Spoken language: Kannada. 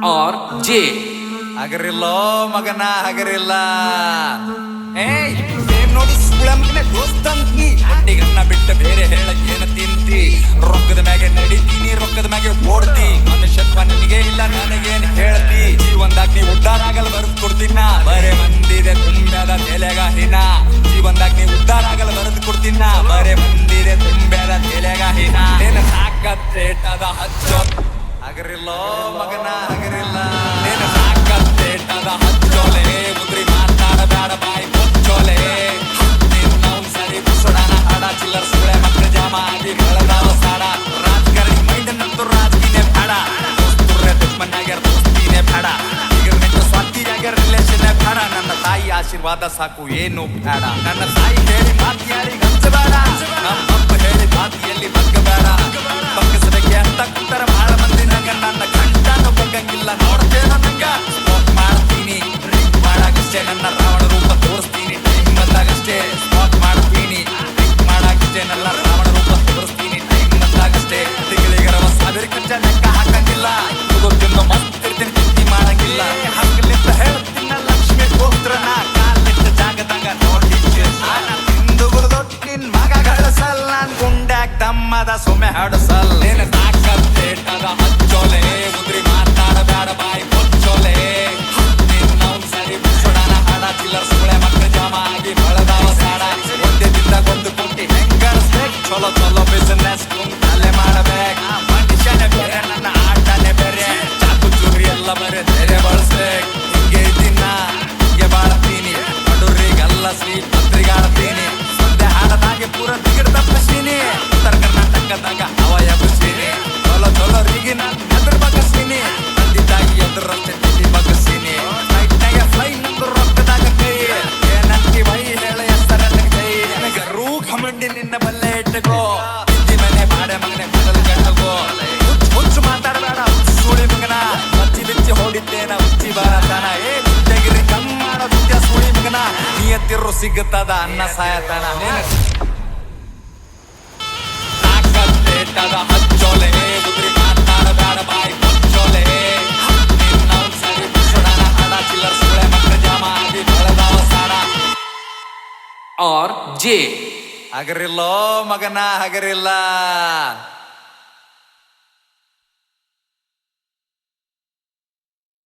और जे ಹಗರಿಲ್ಲೋ ಮಗನ ಹಗರಿಲ್ಲ ಏಯ್ ಏನ್ ನೋಡಿ ಸುಳಮ್ಮನೆ ದೋಸ್ತಂತಿ ಹೊಟ್ಟಿಗನ್ನ ಬಿಟ್ಟ ಬೇರೆ ಹೇಳಕ್ ಏನ ತಿಂತಿ ರೊಕ್ಕದ ಮ್ಯಾಗೆ ನಡಿತೀನಿ ರೊಕ್ಕದ ಮ್ಯಾಗೆ ಓಡ್ತಿ ಮನುಷ್ಯತ್ವ ನಿನಗೆ ಇಲ್ಲ ನನಗೇನ್ ಹೇಳ್ತಿ ಜೀವನದಾಗ ನೀ ಉದ್ಧಾರ ಆಗಲ್ ಬರೆದು ಕೊಡ್ತೀನ ಬರೇ ಮಂದಿದೆ ತುಂಬ್ಯಾದ ತಲೆಗ ಹಿನ ಜೀವನದಾಗ ನೀ ಉದ್ಧಾರ ಆಗಲ್ ಬರೆದು ಕೊಡ್ತೀನ ಬರೇ ಮಂದಿದೆ ತುಂಬ್ಯಾದ ತಲೆಗ ಹಿನ ಏನ ಸಾಕತ್ತೇಟದ ಹಚ್ಚೋ ಹಗರಿಲ್ಲೋ ಮಗನ ಹಗರಿಲ್ಲ ಏನ ಸಾಕತ್ತೇಟದ ಹಚ್ಚೋಲೆ ಉದ್ರಿ ಮಾತಾಡಬೇಡ ಬಾಯಿ ಕೊಚ್ಚೋಲೆ ನಿನ್ನವ್ ಸರಿ ಬುಸುಡಾನ ಹಾಡ ಚಿಲ್ಲರ್ ಸುಳೆ ಮಕ್ಕಳ ಜಾಮ ಆಗಿ ಬೆಳೆದಾವ ಸಾಡ ರಾಜಕಾರಣಿ ಮೈಂಡನ್ನಂತೂ ರಾಜಕೀಯ ಬೇಡ ದೋಸ್ತುರ್ರೆ ದುಶ್ಮನ್ನಾಗ್ಯಾರ ದೋಸ್ತಿನೇ ಬೇಡ ಈಗ ನಿಂತ ಸ್ವಾರ್ಥಿಯಾಗ್ಯಾರ ರಿಲೇಷನ್ ಬೇಡ ನನ್ನ ತಾಯಿ ಆಶೀರ್ವಾದ ಸಾಕು ಏನು ಬೇಡ ನನ್ನ ತಾಯಿ ಹೇಳಿ ಮಾತು ಯಾರಿಗೆ ಹಂಚಬೇಡ ನಮ್ಮಪ್ಪ ಹೇಳಿ ಮಾತಿಯಲ್ಲಿ ಬಗ್ಗಬೇಡ ಬಗ್ಗಿಸಬೇಕೆ ಅಂತ ಕೂತರ ಬಹಳ ಮಂದಿ ನಂಗ ನನ್ನ ಗಂಟನು ಬಗ್ಗಂಗಿಲ್ಲ ನೋಡ್ತೇನ ನಂಗ ಸ್ಮೋಕ್ ಮಾಡ್ತೀನಿ ಡ್ರಿಂಕ್ ಮಾಡಾಗಷ್ಟೇ ನನ್ನ ರಾವಣ ರೂಪ ತೋರಿಸ್ತೀನಿ ಟೈಮ್ ಬಂದಾಗಷ್ಟೇ ಸ್ಮೋಕ್ ಮಾಡ್ತೀನಿ ಡ್ರಿಂಕ್ ಮಾಡಾಗಷ್ಟೇ ನನ್ನ ರಾವಣ ರೂಪ ತೋರಿಸ್ತೀನಿ ಟೈಮ್ ಬಂದಾಗಷ್ಟೇ ತಿಂಗಳಿಗರವ ಸಾವಿರ ಖರ್ಚ ಲೆಕ್ಕ ಹಾಕಂಗಿಲ್ಲ ತಿನ್ನು ಮಸ್ತಿರ್ತೀನಿ ಚಿಂತೆ ಮಾಡಂಗಿಲ್ಲ ಹಂಗಲಿಂತ ಹೇಳ್ತೀನ ಲಕ್ಷ್ಮಿ ಗೋತ್ರನ ಕಾಲಿಟ್ಟ ಜಾಗದಾಗ ನೋಡಿ ತಿಂದು ಗುರುದೊಟ್ಟಿನ ಮಗ ಗಳಸಲ್ ನಾನ್ ಗುಂಡ್ಯಾಗ ತಮ್ಮದ ಸುಮ್ಮೆ ಹಡಸಲ್ ಏನ ಸಾಕತ್ತೇಟದ ಹಚ್ಚೋಲೆ ಉದ್ರಿ ಮಾತಾಡಬೇಡ ಬಾಯಿ ಕೊಚ್ಚೋಲೆ ನಿನ್ನವ್ ಸರಿ ಬುಸುಡಾನ ಹಾಡ ಚಿಲ್ಲರ್ ಸುಳೆ ಮಕ್ಕಳ ಜಾಮ ಆಗಿ ಬೆಳೆದಾವ ಸಾಡ ಒಂದೇ ದಿನದಾಗ 1 ಕೋಟಿ ಹೆಂಗರ್ಸ್ಬೇಕು ಚಲೋ ಚಲೋ ಬಿಸಿನೆಸ್ ಕುಂತಲ್ಲೇ ಮಾಡಬೇಕು ಮನುಷ್ಯನೇ ಬೇರೆ ನನ್ನ ಆಟನೇ ಬೇರೆ ಚಾಕು ಚೂರಿ ಎಲ್ಲ ಬರೆ ಬೇರೆ ಬಳಸ್ಬೇಕು ಹಿಂಗೆ ಇದ್ದೀನ ಹಿಂಗೆ ಬಾಳ್ತೀನಿ ಬಡವ್ರಿಗೆಲ್ಲ ಶ್ರೀ ಪತ್ರಿಗಾಡ್ತೀನಿ ಸಂದೆ ಹಾಡದಾಗೆ ಪೂರ ದಿಗಿಡ್ ತಪ್ಪಿಸ್ತೀನಿ ಉತ್ತರ ಕರ್ನಾಟಕದಾಗ ಹವಾಯ ಬಸ್ತೀನಿ ಚಲೋ ಚಲೋರಿಗೆ ನಾನು ಎದುರು ಬಗ್ಗಿಸ್ತೀನಿ ತಂದೆ ತಾಯಿ ಎದುರಷ್ಟೇ ತಿಳಿ ಬಗ್ಗಿಸ್ತೀನಿ ಫ್ಲೈಟ್ನಾಗ ಫ್ಲೈ ನಂದು ರೊಕ್ಕದಾಗ ಕೈ ಏನಂತಿ ಬೈ ಹೇಳ ಹೆಸರನ್ನ ಕೈ ನನಗೆ ರೂ ಕಮಂಡಿ ನಿನ್ನ ಬಲ್ಲೆ ಇಟ್ಟಗೋ ಇದ್ದಿ ಮನೆ ಬಾಡೆ ಮಗನೆ ಬದಲ್ ಗಂಡಗೋ ಹುಚ್ಚು ಮಾತಾಡಬೇಡ ಸುಳಿ ಮಗನ ಬಚ್ಚಿ ಬಿಚ್ಚಿ ಹೊಡಿತೇನ ಉಚ್ಚಿ ಬಾರತಾನ ಏ ತೆಗಿರಿ ಕಮ್ ಮಾಡೋ ವಿದ್ಯಾ ಸುಳಿ ಮಗನ ನಿಯತ್ತಿರು ಸಿಗುತ್ತದ ಅನ್ನ ಸಾಯತನ ಸಾಕತ್ತೇಟದ ಹಚ್ಚೋಲೆ ಉದ್ರಿ ಮಾತಾಡಬೇಡ ಬಾಯಿ ಕೊಚ್ಚೋಲೆ ನಿನ್ನವ್ ಸರಿ ಬುಸುಡಾನ ಹಾಡ ಚಿಲ್ಲರ್ ಸುಳೆ ಮಕ್ಕಳ ಜಾಮ ಆಗಿ ಬೆಳೆದಾವ ಸಾಡ और जे ಹಗರಿಲ್ಲೋ ಮಗನ ಹಗರಿಲ್ಲ